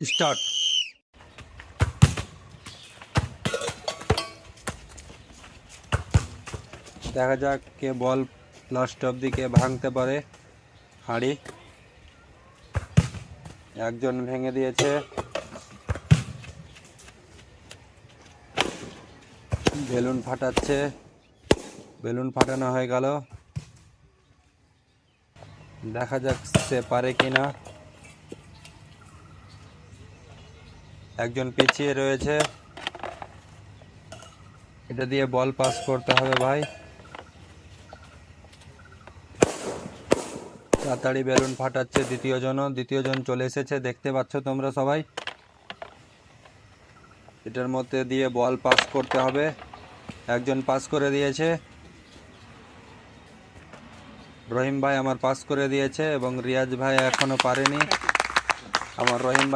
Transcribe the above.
Start. দেখা যাক কে বল last অব্দি কে ভাঙতে পারে হাঁড়ি। একজন ভেঙে দিয়েছে, বেলুন ফাটাচ্ছে, বেলুন ফাটানো হয়ে গেল। দেখা যাক সে পারে কিনা। একজন পিছিয়ে রয়েছে, এটা দিয়ে বল পাস করতে হবে ভাই। তাড়াতাড়ি বেলুন ফাটাচ্ছে দ্বিতীয় জন চলে এসেছে, দেখতে পাচ্ছ তোমরা সবাই। এটার মধ্যে দিয়ে বল পাস করতে হবে। একজন পাস করে দিয়েছে, রহিম ভাই আমার পাস করে দিয়েছে, এবং রিয়াজ ভাই এখনো পারেনি। আমার রহিম